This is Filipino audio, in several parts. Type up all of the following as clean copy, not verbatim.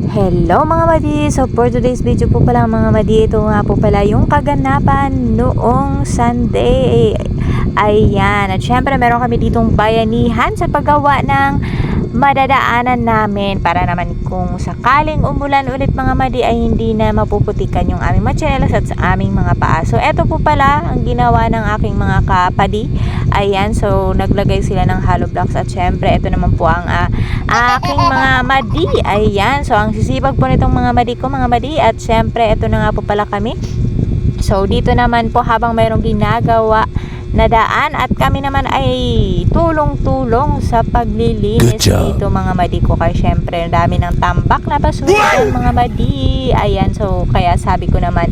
Hello mga madi! So for today's video po pala mga madi, ito nga po pala yung kaganapan noong Sunday. Ayan, at syempre meron kami ditong bayanihan sa paggawa ng madadaanan namin para naman kung sakaling umulan ulit mga madi ay hindi na mapuputikan yung aming machinelas at sa aming mga paa. So eto po pala ang ginawa ng aking mga kapadi. Ayan, so naglagay sila ng hollow blocks at syempre ito naman po ang aking mga madi. Ayan, so ang sisipag po nitong mga madi ko mga madi at syempre ito na nga po pala kami. So dito naman po habang mayroong ginagawa na daan at kami naman ay tulong-tulong sa paglilinis dito mga madi ko, kaya syempre ang dami ng tambak na basura mga madi. Ayan, so kaya sabi ko naman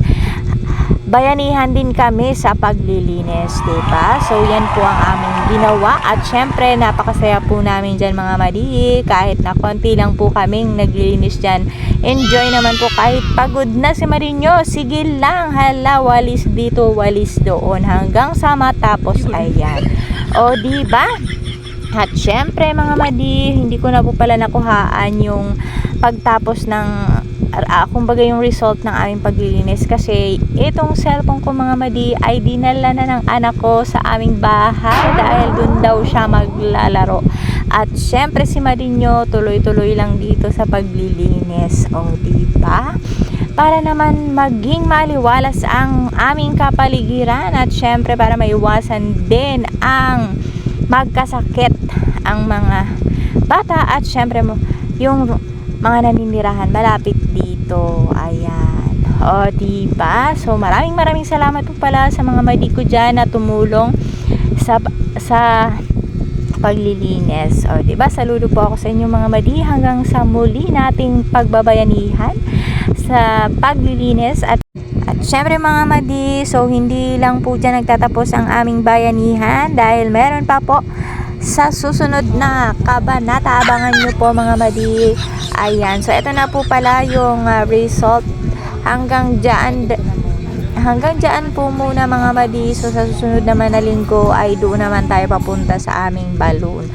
bayanihan din kami sa paglilinis, diba? So yan po ang aming ginawa at syempre napakasaya po namin dyan mga madi, kahit na konti lang po kaming naglilinis dyan. Enjoy naman po kahit pagod na si Marinyo, sige lang, hala, walis dito, walis doon hanggang sa matapos. Ayan, o diba? At syempre mga madi, hindi ko na po pala nakuhaan yung pagtapos ng kumbaga yung result ng aming paglilinis kasi itong cellphone ko mga madi ay dinala na ng anak ko sa aming bahay dahil dun daw siya maglalaro. At syempre si Marinyo tuloy-tuloy lang dito sa paglilinis, o diba? Para naman maging maliwalas ang aming kapaligiran at syempre para maiwasan din ang magkasakit ang mga bata at syempre yung mga naninirahan malapit dito. Ayan, o diba? So maraming salamat po pala sa mga madi ko dyan na tumulong sa paglilinis. O diba, saludo po ako sa inyo mga madi hanggang sa muli nating pagbabayanihan sa paglilinis. At syempre mga madi, so hindi lang po dyan nagtatapos ang aming bayanihan dahil meron pa po sa susunod na kabanata. Abangan nyo po mga madi. Ayan, so ito na po pala yung result. Hanggang dyan po muna mga madi. So sa susunod naman na linggo ay doon naman tayo papunta sa aming balloon.